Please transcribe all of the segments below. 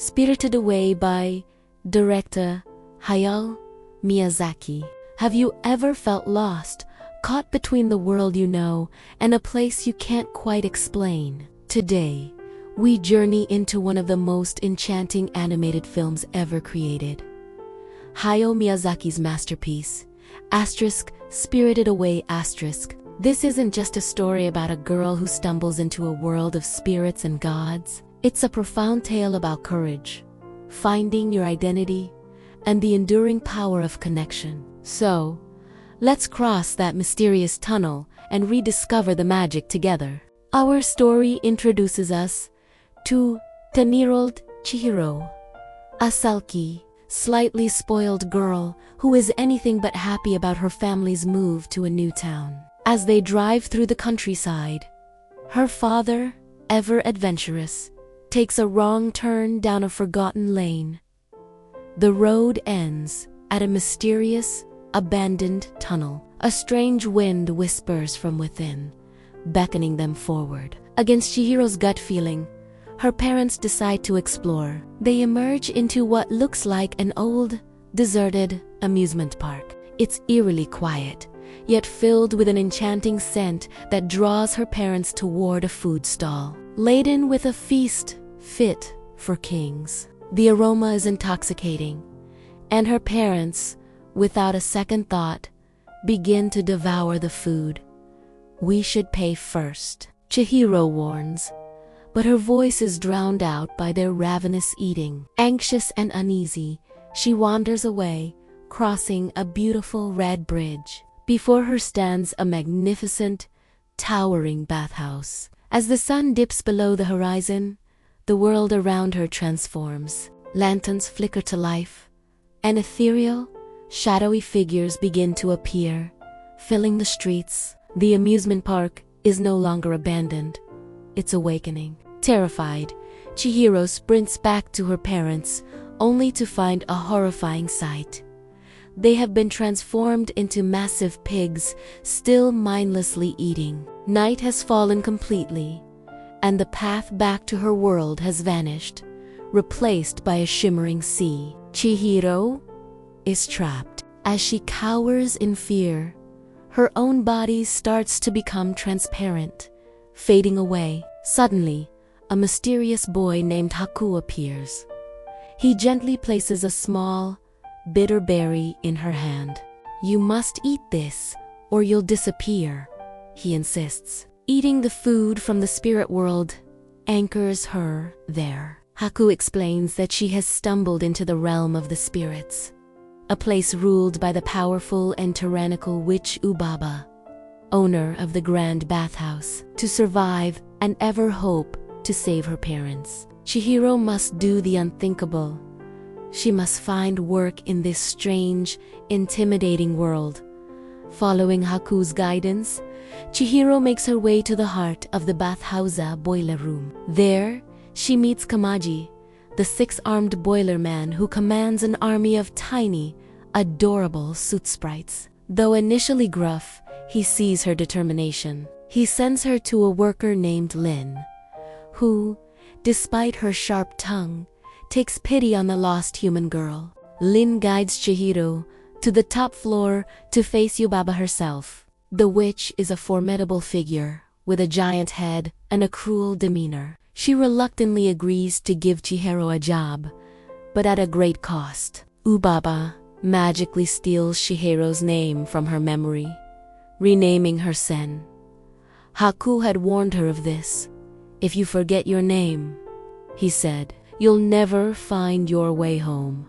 Spirited Away by director Hayao Miyazaki. Have you ever felt lost, caught between the world you know and a place you can't quite explain? Today, we journey into one of the most enchanting animated films ever created. Hayao Miyazaki's masterpiece, Spirited Away. This isn't just a story about a girl who stumbles into a world of spirits and gods. It's a profound tale about courage, finding your identity, and the enduring power of connection. So, let's cross that mysterious tunnel and rediscover the magic together. Our story introduces us to 10-year-old Chihiro, a sulky, slightly spoiled girl who is anything but happy about her family's move to a new town. As they drive through the countryside, her father, ever adventurous, takes a wrong turn down a forgotten lane. The road ends at a mysterious, abandoned tunnel. A strange wind whispers from within, beckoning them forward. Against Chihiro's gut feeling, her parents decide to explore. They emerge into what looks like an old, deserted amusement park. It's eerily quiet, yet filled with an enchanting scent that draws her parents toward a food stall. Laden with a feast fit for kings. The aroma is intoxicating, and her parents, without a second thought, begin to devour the food. "We should pay first," Chihiro warns, but her voice is drowned out by their ravenous eating. Anxious and uneasy, she wanders away, crossing a beautiful red bridge. Before her stands a magnificent, towering bathhouse. As the sun dips below the horizon, the world around her transforms. Lanterns flicker to life, and ethereal, shadowy figures begin to appear, filling the streets. The amusement park is no longer abandoned. It's awakening. Terrified, Chihiro sprints back to her parents, only to find a horrifying sight. They have been transformed into massive pigs, still mindlessly eating. Night has fallen completely, and the path back to her world has vanished, replaced by a shimmering sea. Chihiro is trapped. As she cowers in fear, her own body starts to become transparent, fading away. Suddenly, a mysterious boy named Haku appears. He gently places a small, bitter berry in her hand. "You must eat this, or you'll disappear," he insists. Eating the food from the spirit world anchors her there. Haku explains that she has stumbled into the realm of the spirits, a place ruled by the powerful and tyrannical witch Ubaba, owner of the grand bathhouse. To survive and ever hope to save her parents, Chihiro must do the unthinkable. She must find work in this strange, intimidating world. Following Haku's guidance, Chihiro makes her way to the heart of the bathhouse boiler room. There, she meets Kamaji, the six-armed boiler man who commands an army of tiny, adorable soot sprites. Though initially gruff, he sees her determination. He sends her to a worker named Lin, who, despite her sharp tongue, takes pity on the lost human girl. Lin guides Chihiro to the top floor to face Yubaba herself. The witch is a formidable figure, with a giant head and a cruel demeanor. She reluctantly agrees to give Chihiro a job, but at a great cost. Ubaba magically steals Chihiro's name from her memory, renaming her Sen. Haku had warned her of this. "If you forget your name," he said, "you'll never find your way home."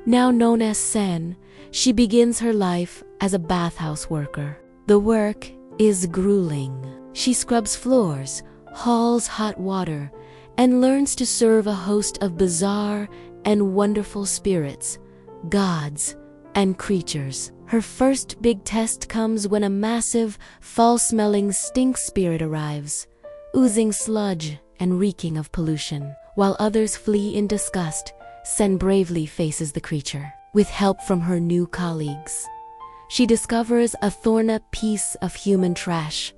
Now known as Sen, she begins her life as a bathhouse worker. The work is grueling. She scrubs floors, hauls hot water, and learns to serve a host of bizarre and wonderful spirits, gods, and creatures. Her first big test comes when a massive, foul-smelling stink spirit arrives, oozing sludge and reeking of pollution. While others flee in disgust, Sen bravely faces the creature. With help from her new colleagues, she discovers a thorny piece of human trash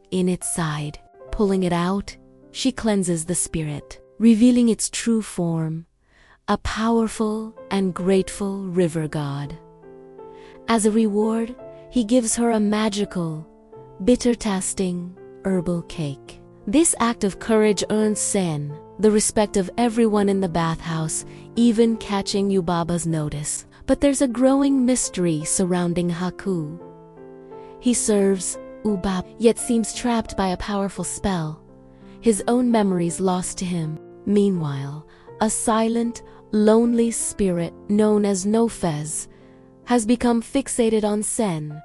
in its side. Pulling it out, she cleanses the spirit. revealing its true form, a powerful and grateful river god. As a reward, he gives her a magical, bitter-tasting herbal cake. This act of courage earns Sen the respect of everyone in the bathhouse, even catching Yubaba's notice. But there's a growing mystery surrounding Haku. He serves Ubaba, yet seems trapped by a powerful spell, his own memories lost to him. Meanwhile, a silent, lonely spirit known as Nofez has become fixated on Sen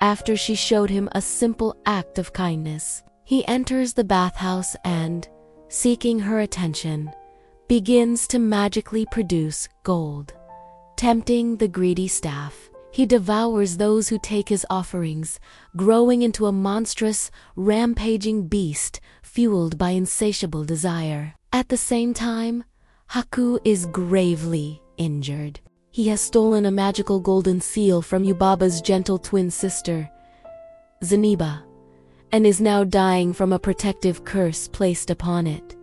after she showed him a simple act of kindness. He enters the bathhouse and, seeking her attention, begins to magically produce gold. Tempting the greedy staff, he devours those who take his offerings, growing into a monstrous, rampaging beast fueled by insatiable desire. At the same time, Haku is gravely injured. He has stolen a magical golden seal from Yubaba's gentle twin sister, Zeniba, and is now dying from a protective curse placed upon it.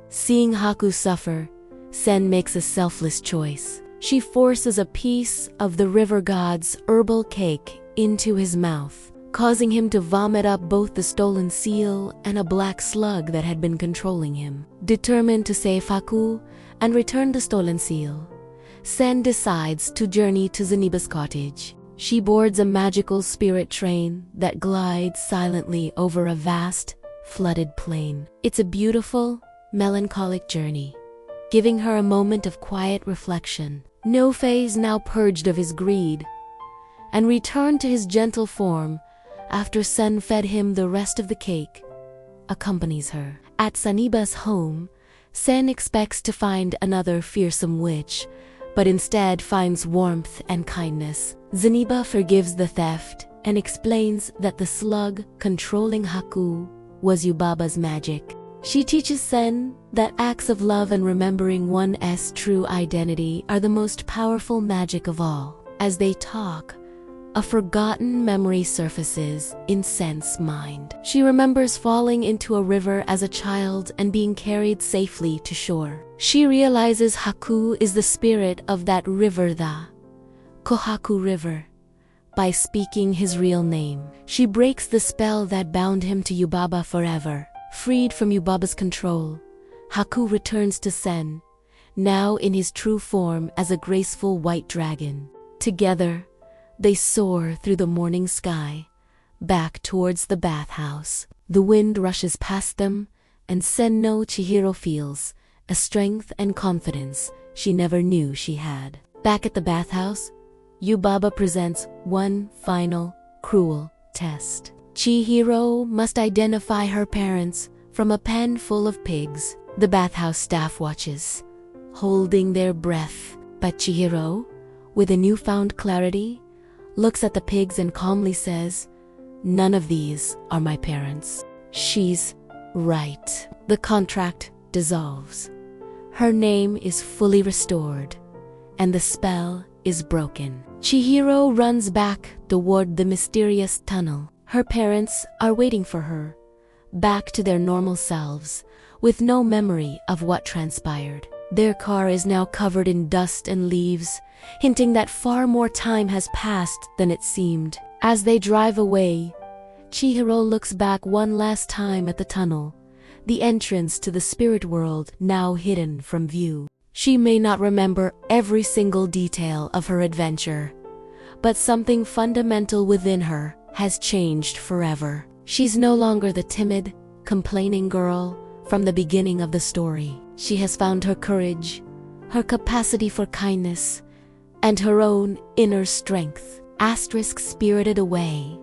Seeing Haku suffer, Sen makes a selfless choice. She forces a piece of the river god's herbal cake into his mouth, causing him to vomit up both the stolen seal and a black slug that had been controlling him. Determined to save Haku and return the stolen seal, Sen decides to journey to Zeniba's cottage. She boards a magical spirit train that glides silently over a vast, flooded plain. It's a beautiful, melancholic journey, giving her a moment of quiet reflection. Nofez, now purged of his greed, and returned to his gentle form after Sen fed him the rest of the cake, accompanies her. At Zeniba's home, Sen expects to find another fearsome witch, but instead finds warmth and kindness. Zeniba forgives the theft and explains that the slug controlling Haku was Yubaba's magic. She teaches Sen that acts of love and remembering one's true identity are the most powerful magic of all. As they talk, a forgotten memory surfaces in Sen's mind. She remembers falling into a river as a child and being carried safely to shore. She realizes Haku is the spirit of that river, the Kohaku River. By speaking his real name, she breaks the spell that bound him to Yubaba forever. Freed from Yubaba's control, Haku returns to Sen, now in his true form as a graceful white dragon. Together, they soar through the morning sky, back towards the bathhouse. The wind rushes past them, and Sen no Chihiro feels a strength and confidence she never knew she had. Back at the bathhouse, Yubaba presents one final, cruel test. Chihiro must identify her parents from a pen full of pigs. The bathhouse staff watches, holding their breath, but Chihiro, with a newfound clarity, looks at the pigs and calmly says, "None of these are my parents." She's right. The contract dissolves. Her name is fully restored, and the spell is broken. Chihiro runs back toward the mysterious tunnel. Her parents are waiting for her, back to their normal selves, with no memory of what transpired. Their car is now covered in dust and leaves, hinting that far more time has passed than it seemed. As they drive away, Chihiro looks back one last time at the tunnel, the entrance to the spirit world now hidden from view. She may not remember every single detail of her adventure, but something fundamental within her has changed forever. She's no longer the timid, complaining girl from the beginning of the story. She has found her courage, her capacity for kindness, and her own inner strength. Asterisk spirited away.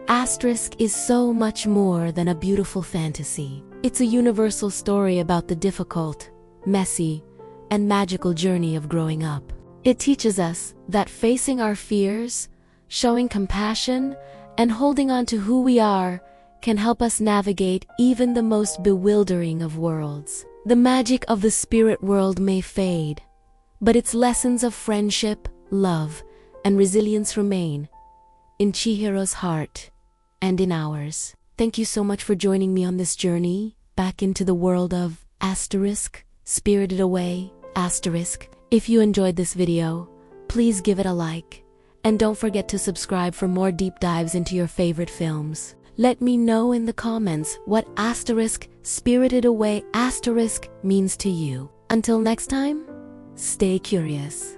Asterisk is so much more than a beautiful fantasy. It's a universal story about the difficult, messy, and magical journey of growing up. It teaches us that facing our fears, showing compassion, and holding on to who we are can help us navigate even the most bewildering of worlds. The magic of the spirit world may fade, but its lessons of friendship, love, and resilience remain in Chihiro's heart and in ours. Thank you so much for joining me on this journey back into the world of Spirited Away, If you enjoyed this video, please give it a like. And don't forget to subscribe for more deep dives into your favorite films. Let me know in the comments what Spirited Away means to you. Until next time, stay curious.